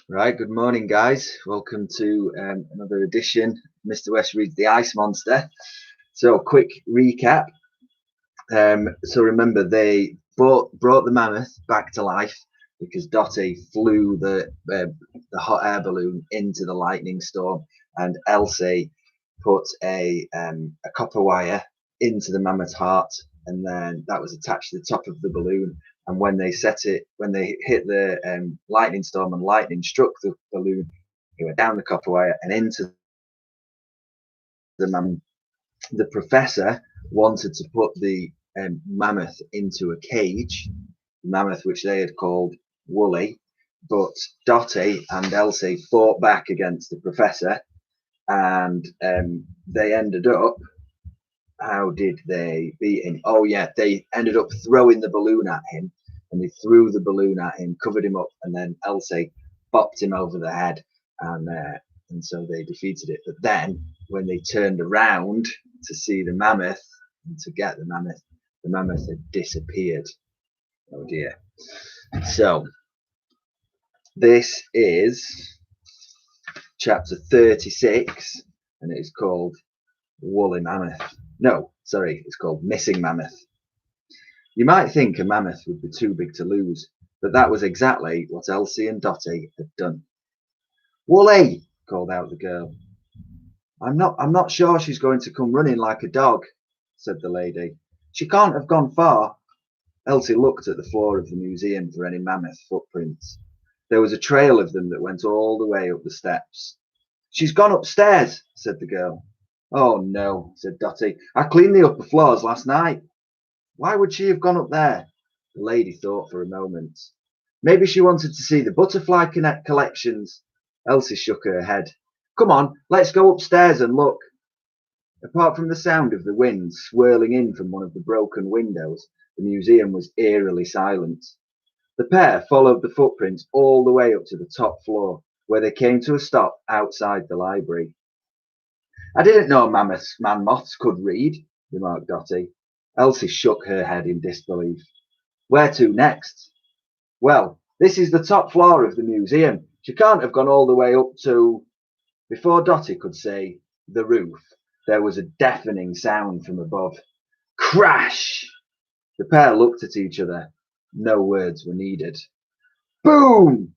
Right, good morning, guys. Welcome to another edition. Mr. West reads The Ice Monster. So, quick recap. So, remember, they brought the mammoth back to life because Dottie flew the hot air balloon into the lightning storm, and Elsie put a copper wire into the mammoth's heart, and then that was attached to the top of the balloon. And when they hit the lightning storm and lightning struck the balloon, it went down the copper wire and into the mammoth. The professor wanted to put the mammoth into a cage, mammoth which they had called Wooly, but Dottie and Elsie fought back against the professor, and they ended up. How did they beat him? Oh yeah, they ended up throwing the balloon at him, and they threw the balloon at him, covered him up, and then Elsie bopped him over the head, and so they defeated it. But then when they turned around to see the mammoth and to get the mammoth had disappeared. Oh dear. So this is chapter 36, and it is called Woolly Mammoth. No, sorry, it's called Missing Mammoth. You might think a mammoth would be too big to lose, but that was exactly what Elsie and Dottie had done. Woolly, called out the girl. I'm not sure she's going to come running like a dog, said the lady. She can't have gone far. Elsie looked at the floor of the museum for any mammoth footprints. There was a trail of them that went all the way up the steps. She's gone upstairs, said the girl. Oh no, said Dottie. I cleaned the upper floors last night. Why would she have gone up there? The lady thought for a moment. Maybe she wanted to see the butterfly collections. Elsie shook her head. Come on, let's go upstairs and look. Apart from the sound of the wind swirling in from one of the broken windows, the museum was eerily silent. The pair followed the footprints all the way up to the top floor, where they came to a stop outside the library. I didn't know mammoths could read, remarked Dottie. Elsie shook her head in disbelief. Where to next? Well, this is the top floor of the museum. She can't have gone all the way up to. Before Dottie could say the roof, there was a deafening sound from above. Crash! The pair looked at each other. No words were needed. Boom!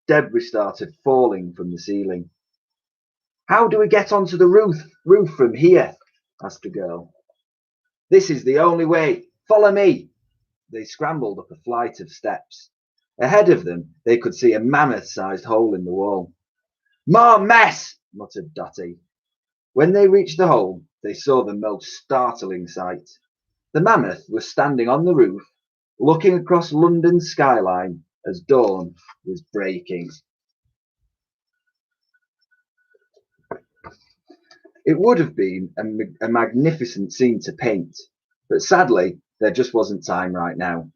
Debris started falling from the ceiling. How do we get onto the roof from here? Asked the girl. This is the only way. Follow me. They scrambled up a flight of steps. Ahead of them, they could see a mammoth-sized hole in the wall. More mess, muttered Dottie. When they reached the hole, they saw the most startling sight. The mammoth was standing on the roof, looking across London's skyline as dawn was breaking. It would have been a magnificent scene to paint, but sadly, there just wasn't time right now.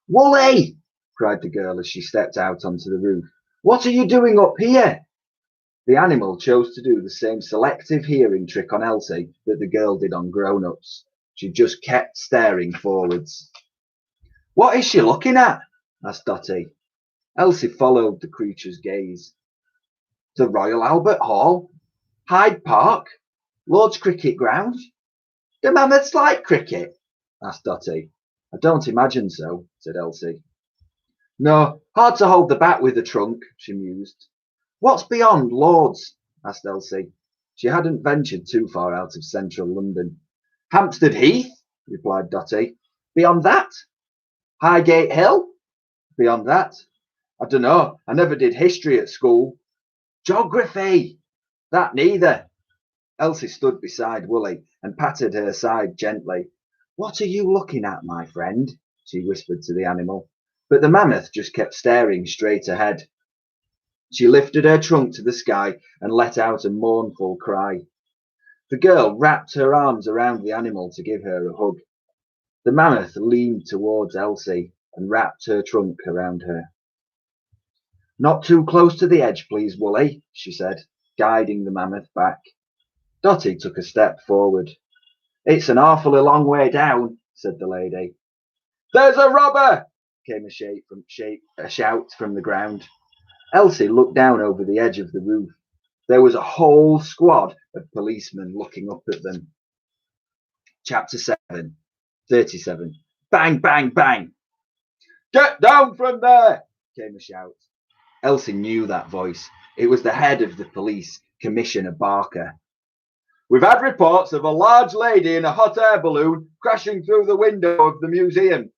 Wooly! Cried the girl as she stepped out onto the roof. What are you doing up here? The animal chose to do the same selective hearing trick on Elsie that the girl did on grown-ups. She just kept staring forwards. What is she looking at? Asked Dottie. Elsie followed the creature's gaze. The Royal Albert Hall? Hyde Park? Lord's Cricket Ground? Do mammoths like cricket? Asked Dottie. I don't imagine so, said Elsie. No, hard to hold the bat with the trunk, she mused. What's beyond Lord's? Asked Elsie. She hadn't ventured too far out of central London. Hampstead Heath, replied Dottie. Beyond that? Highgate Hill? Beyond that? I dunno, I never did history at school. Geography? That neither. Elsie stood beside Wooly and patted her side gently. What are you looking at, my friend? She whispered to the animal. But the mammoth just kept staring straight ahead. She lifted her trunk to the sky and let out a mournful cry. The girl wrapped her arms around the animal to give her a hug. The mammoth leaned towards Elsie and wrapped her trunk around her. Not too close to the edge, please, Wooly, she said, guiding the mammoth back. Dottie took a step forward. It's an awfully long way down, said the lady. There's a robber! Came a shout from the ground. Elsie looked down over the edge of the roof. There was a whole squad of policemen looking up at them. Chapter 7, 37. Bang, bang, bang. Get down from there, came a shout. Elsie knew that voice. It was the head of the police, Commissioner Barker. We've had reports of a large lady in a hot air balloon crashing through the window of the museum.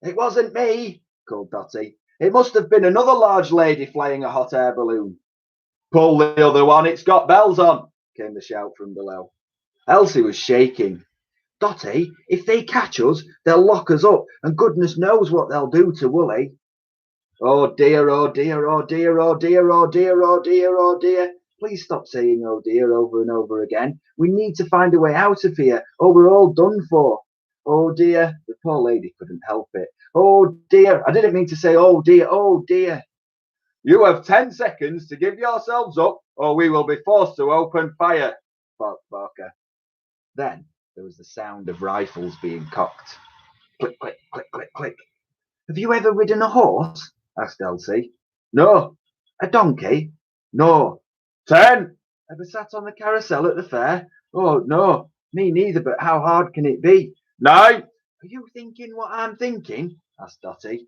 It wasn't me, called Dotty. It must have been another large lady flying a hot air balloon. Pull the other one, it's got bells on, came the shout from below. Elsie was shaking. Dotty, if they catch us, they'll lock us up, and goodness knows what they'll do to Wooly. Oh dear, oh dear, oh dear, oh dear, oh dear, oh dear, oh dear. Please stop saying oh dear over and over again. We need to find a way out of here, or we're all done for. Oh dear, the poor lady couldn't help it. Oh dear, I didn't mean to say oh dear, oh dear. You have 10 seconds to give yourselves up, or we will be forced to open fire, barked Barker. Then there was the sound of rifles being cocked. Click, click, click, click, click. Have you ever ridden a horse? Asked Elsie. No. A donkey? No. 10. Ever sat on the carousel at the fair? Oh, no. Me neither, but how hard can it be? 9. Are you thinking what I'm thinking? Asked Dotty.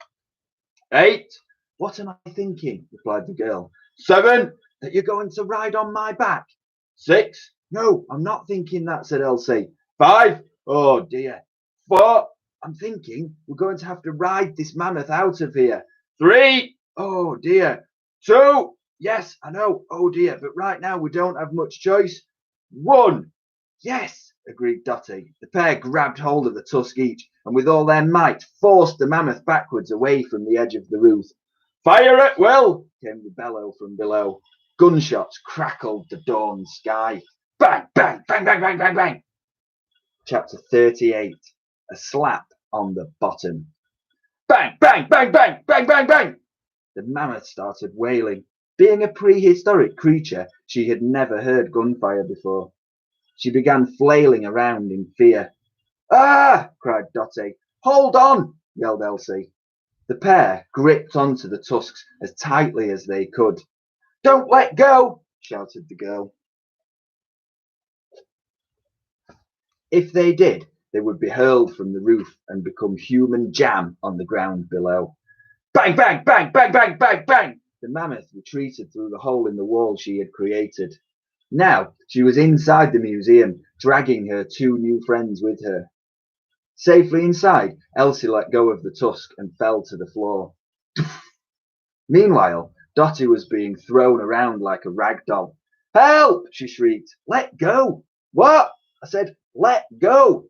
8. What am I thinking? Replied the girl. 7. That you're going to ride on my back. 6. No, I'm not thinking that, said Elsie. 5. Oh, dear. 4. I'm thinking we're going to have to ride this mammoth out of here. 3. Oh, dear. 2. Yes, I know. Oh, dear. But right now we don't have much choice. 1. Yes, agreed Dotty. The pair grabbed hold of the tusk each and with all their might forced the mammoth backwards away from the edge of the roof. Fire at will, came the bellow from below. Gunshots crackled the dawn sky. Bang, bang, bang, bang, bang, bang, bang. Chapter 38. A slap on the bottom. Bang, bang, bang, bang, bang, bang, bang. The mammoth started wailing. Being a prehistoric creature, she had never heard gunfire before. She began flailing around in fear. Ah! Cried Dotty. Hold on! Yelled Elsie. The pair gripped onto the tusks as tightly as they could. Don't let go! Shouted the girl. If they did, they would be hurled from the roof and become human jam on the ground below. Bang, bang, bang, bang, bang, bang, bang! The mammoth retreated through the hole in the wall she had created. Now she was inside the museum, dragging her 2 new friends with her. Safely inside, Elsie let go of the tusk and fell to the floor. Meanwhile, Dotty was being thrown around like a rag doll. Help! She shrieked. Let go! What? I said, let go!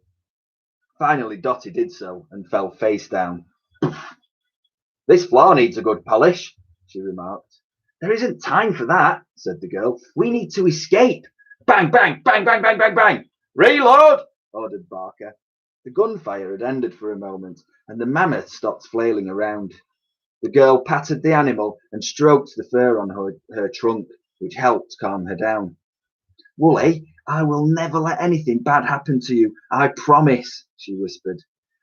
Finally, Dotty did so and fell face down. This floor needs a good polish, she remarked. There isn't time for that, said the girl. We need to escape. Bang, bang, bang, bang, bang, bang, bang. Reload, ordered Barker. The gunfire had ended for a moment, and the mammoth stopped flailing around. The girl patted the animal and stroked the fur on her trunk, which helped calm her down. Wooly, I will never let anything bad happen to you, I promise, she whispered.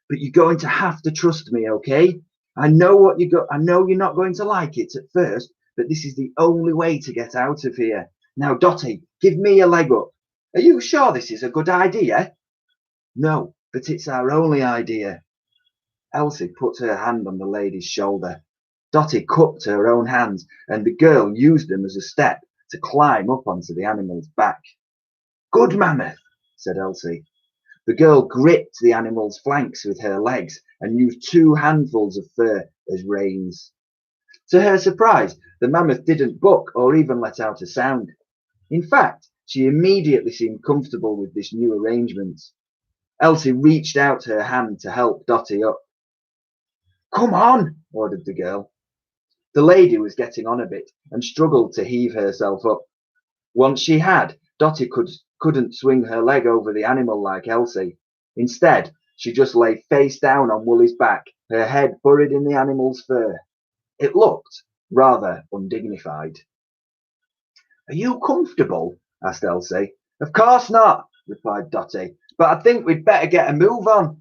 But you're going to have to trust me, okay? I know you're not going to like it at first, but this is the only way to get out of here. Now, Dotty, give me a leg up. Are you sure this is a good idea? No, but it's our only idea. Elsie put her hand on the lady's shoulder. Dotty cupped her own hands, and the girl used them as a step to climb up onto the animal's back. Good mammoth, said Elsie. The girl gripped the animal's flanks with her legs and used 2 handfuls of fur as reins. To her surprise, the mammoth didn't buck or even let out a sound. In fact, she immediately seemed comfortable with this new arrangement. Elsie reached out her hand to help Dotty up. Come on, ordered the girl. The lady was getting on a bit and struggled to heave herself up. Once she had, Dotty couldn't swing her leg over the animal like Elsie. Instead, she just lay face down on Wooly's back, her head buried in the animal's fur. It looked rather undignified. Are you comfortable? Asked Elsie. Of course not, replied Dotty, but I think we'd better get a move on.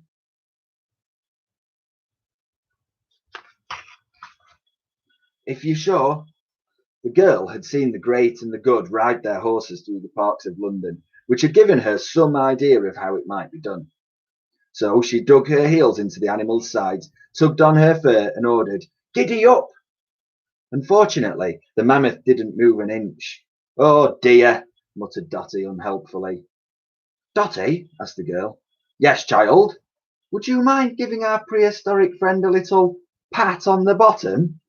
If you're sure, The girl had seen the great and the good ride their horses through the parks of London, which had given her some idea of how it might be done. So she dug her heels into the animal's sides, tugged on her fur, and ordered, "Giddy up!" Unfortunately, the mammoth didn't move an inch. "Oh dear," muttered Dotty unhelpfully. "Dotty?" asked the girl. "Yes, child. Would you mind giving our prehistoric friend a little pat on the bottom?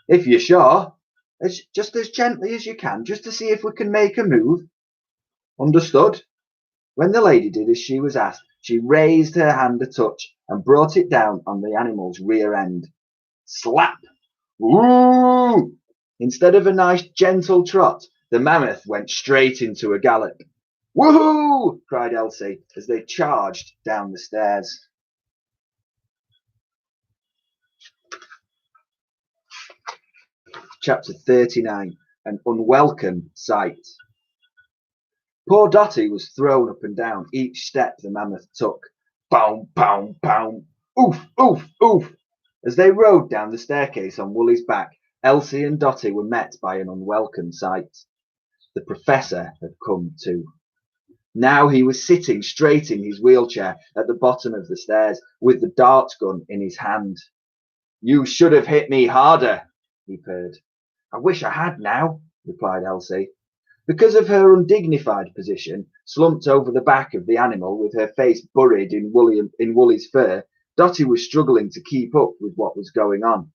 If you're sure. Just as gently as you can, just to see if we can make a move." "Understood." When the lady did as she was asked, she raised her hand a touch and brought it down on the animal's rear end. Slap! Woo! Instead of a nice gentle trot, the mammoth went straight into a gallop. "Woohoo!" cried Elsie as they charged down the stairs. Chapter 39. An Unwelcome Sight. Poor Dotty was thrown up and down each step the mammoth took. Pound, pound, pound. Oof, oof, oof. As they rode down the staircase on Woolly's back, Elsie and Dotty were met by an unwelcome sight. The professor had come too. Now he was sitting straight in his wheelchair at the bottom of the stairs with the dart gun in his hand. "You should have hit me harder," he purred. "I wish I had now," replied Elsie. Because of her undignified position, slumped over the back of the animal with her face buried in Woolly's fur, Dotty was struggling to keep up with what was going on.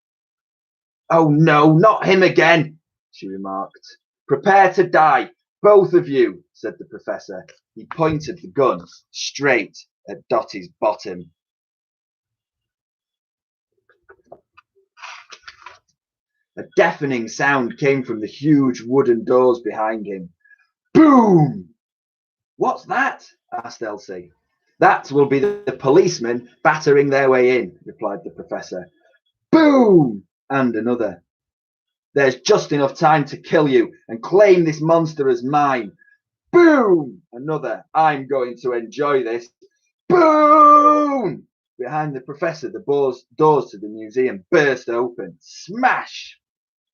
"Oh no, not him again," she remarked. "Prepare to die, both of you," said the professor. He pointed the gun straight at Dotty's bottom. A deafening sound came from the huge wooden doors behind him. Boom! "What's that?" asked Elsie. "That will be the policemen battering their way in," replied the professor. Boom! And another. "There's just enough time to kill you and claim this monster as mine." Boom! Another. "I'm going to enjoy this." Boom! Behind the professor, the doors to the museum burst open. Smash!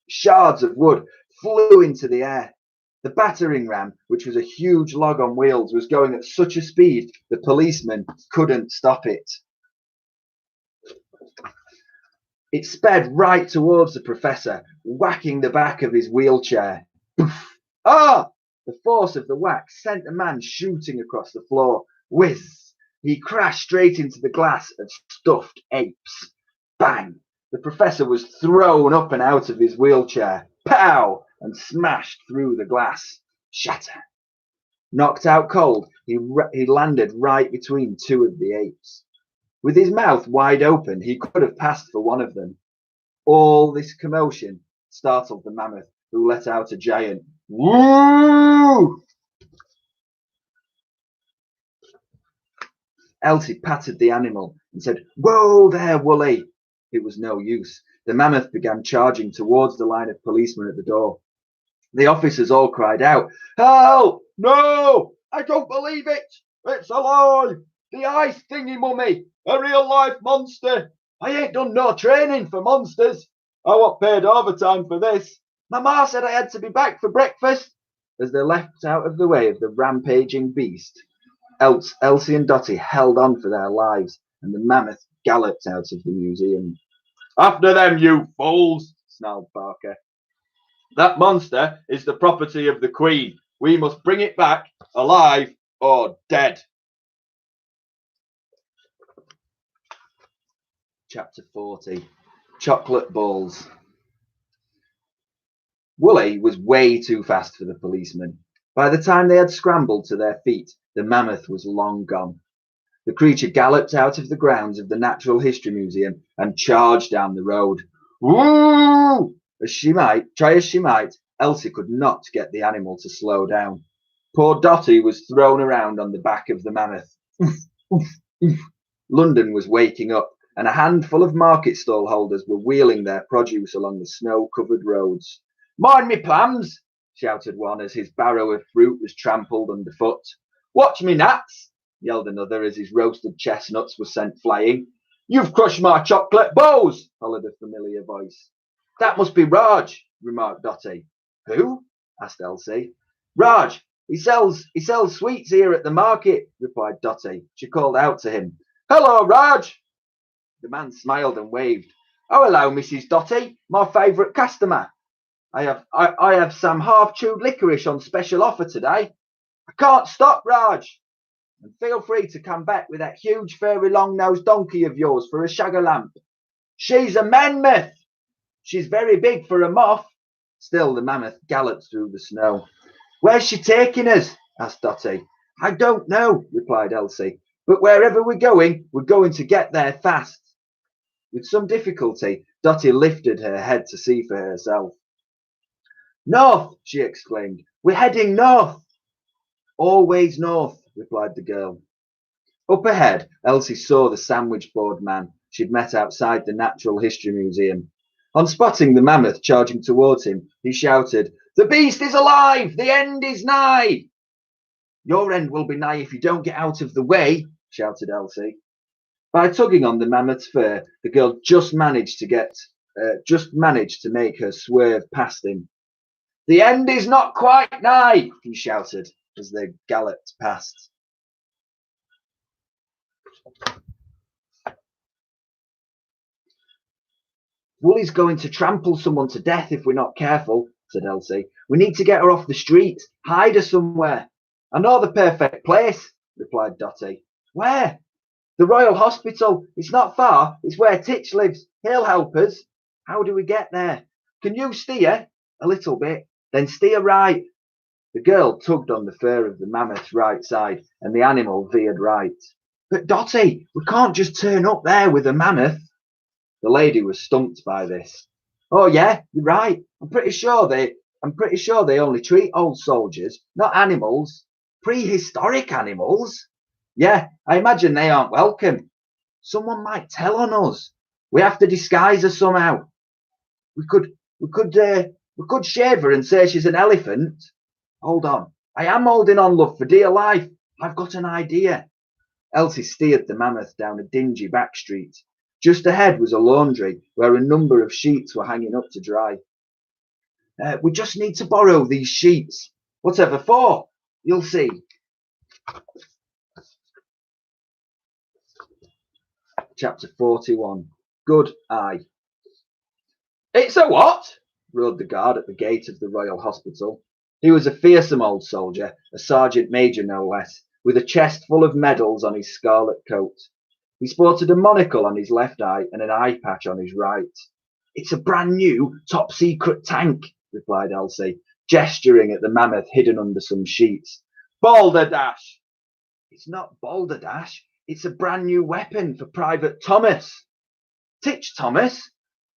Shards of wood flew into the air. The battering ram, which was a huge log on wheels, was going at such a speed the policeman couldn't stop it. It sped right towards the professor, whacking the back of his wheelchair. Poof! Ah! The force of the whack sent the man shooting across the floor. Whiz! He crashed straight into the glass of stuffed apes. Bang! The professor was thrown up and out of his wheelchair. Pow! And smashed through the glass. Shatter! Knocked out cold, he landed right between two of the apes. With his mouth wide open, he could have passed for one of them. All this commotion startled the mammoth, who let out a giant "woo!" Elsie patted the animal and said, "Whoa there, Woolly." It was no use. The mammoth began charging towards the line of policemen at the door. The officers all cried out, "Help! No! I don't believe it! It's alive! The ice thingy mummy! A real life monster! I ain't done no training for monsters! I want paid overtime for this! My ma said I had to be back for breakfast!" As they leapt out of the way of the rampaging beast, Elsie and Dotty held on for their lives, and the mammoth galloped out of the museum. "After them, you fools!" snarled Parker. "That monster is the property of the Queen. We must bring it back, alive or dead." Chapter 40. Chocolate Balls. Woolly was way too fast for the policeman. By the time they had scrambled to their feet, the mammoth was long gone. The creature galloped out of the grounds of the Natural History Museum and charged down the road. Woo! Try as she might, Elsie could not get the animal to slow down. Poor Dotty was thrown around on the back of the mammoth. Oof, oof, oof. London was waking up, and a handful of market stall holders were wheeling their produce along the snow-covered roads. "Mind me plums!" shouted one as his barrow of fruit was trampled underfoot. "Watch me nuts!" yelled another as his roasted chestnuts were sent flying. "You've crushed my chocolate bows!" hollered a familiar voice. "That must be Raj," remarked Dotty. Who? asked Elsie. Raj. He sells sweets here at the market, replied Dotty. She called out to him. Hello, Raj. The man smiled and waved. Oh, hello, Mrs. Dotty, my favourite customer. I have some half-chewed licorice on special offer today. I can't stop, Raj. And feel free to come back with that huge, furry, long-nosed donkey of yours for a sugar lamp. She's a mammoth. She's very big for a moth. Still, the mammoth galloped through the snow. Where's she taking us? asked Dotty. I don't know, replied Elsie. But wherever we're going to get there fast. With some difficulty, Dotty lifted her head to see for herself. North, she exclaimed. We're heading north. Always north, replied the girl. Up ahead, Elsie saw the sandwich board man she'd met outside the Natural History Museum. On spotting the mammoth charging towards him, he shouted, The beast is alive! The end is nigh! Your end will be nigh if you don't get out of the way, shouted Elsie. By tugging on the mammoth's fur, the girl just managed to make her swerve past him. The end is not quite nigh, he shouted as they galloped past. Woolly's going to trample someone to death if we're not careful, said Elsie. We need to get her off the street, hide her somewhere. I know the perfect place, replied Dotty. Where? The Royal Hospital. It's not far. It's where Titch lives. He'll help us. How do we get there? Can you steer? A little bit. Then steer right. The girl tugged on the fur of the mammoth's right side, and the animal veered right. But Dotty, we can't just turn up there with a mammoth. The lady was stumped by this. Oh yeah, you're right. I'm pretty sure they only treat old soldiers, not animals. Prehistoric animals. Yeah, I imagine they aren't welcome. Someone might tell on us. We have to disguise her somehow. We could shave her and say she's an elephant. Hold on. I am holding on, love, for dear life. I've got an idea. Elsie steered the mammoth down a dingy back street. Just ahead was a laundry where a number of sheets were hanging up to dry. We just need to borrow these sheets. Whatever for? You'll see. Chapter 41. Good Eye. It's a what? Roared the guard at the gate of the Royal Hospital. He was a fearsome old soldier, a sergeant major no less, with a chest full of medals on his scarlet coat. He sported a monocle on his left eye and an eye patch on his right. It's a brand new, top-secret tank, replied Elsie, gesturing at the mammoth hidden under some sheets. Balderdash! It's not balderdash. It's a brand new weapon for Private Thomas. Titch Thomas?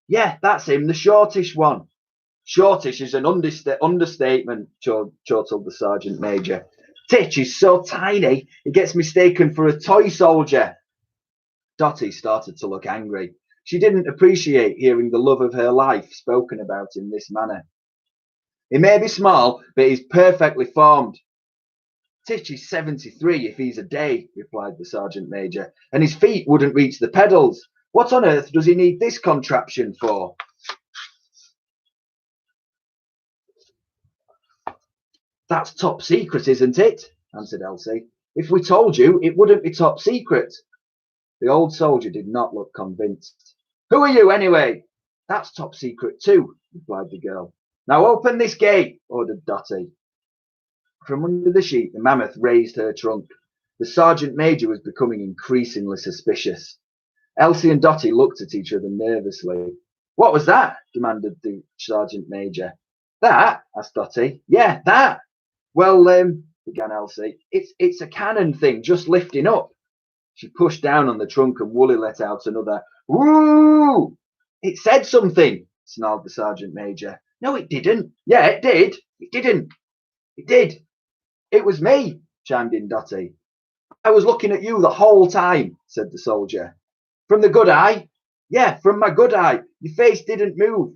Yeah, that's him, the shortish one. Shortish is an understatement, chortled the sergeant major. Titch is so tiny, it gets mistaken for a toy soldier. Dotty started to look angry. She didn't appreciate hearing the love of her life spoken about in this manner. He may be small, but he's perfectly formed. Titch is 73 if he's a day, replied the sergeant major, and his feet wouldn't reach the pedals. What on earth does he need this contraption for? That's top secret, isn't it? Answered Elsie. If we told you, it wouldn't be top secret. The old soldier did not look convinced. Who are you, anyway? That's top secret too, replied the girl. Now open this gate, ordered Dotty. From under the sheet, the mammoth raised her trunk. The sergeant major was becoming increasingly suspicious. Elsie and Dotty looked at each other nervously. What was that? Demanded the sergeant major. That? Asked Dotty. Yeah, that. Well, began Elsie. It's a cannon thing just lifting up. She pushed down on the trunk and Woolly let out another woo. It said something, snarled the sergeant major. No, it didn't. Yeah, it did. It didn't. It did. It was me, chimed in Dotty. I was looking at you the whole time, said the soldier. From the good eye? Yeah, from my good eye. Your face didn't move.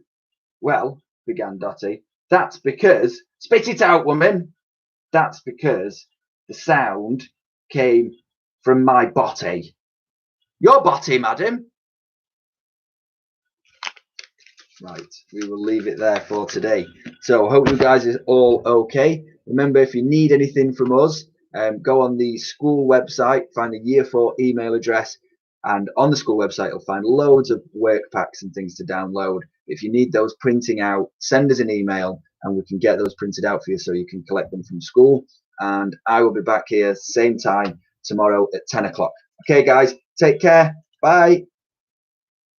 Well, began Dotty, that's because... Spit it out, woman. That's because the sound came from my body. Your body, madam? Right, we will leave it there for today. So hope you guys is all okay. Remember, if you need anything from us, go on the school website, find the year 4 email address, and on the school website you'll find loads of work packs and things to download. If you need those printing out, send us an email and we can get those printed out for you so you can collect them from school. And I will be back here same time tomorrow at 10 o'clock. Okay guys, take care. Bye.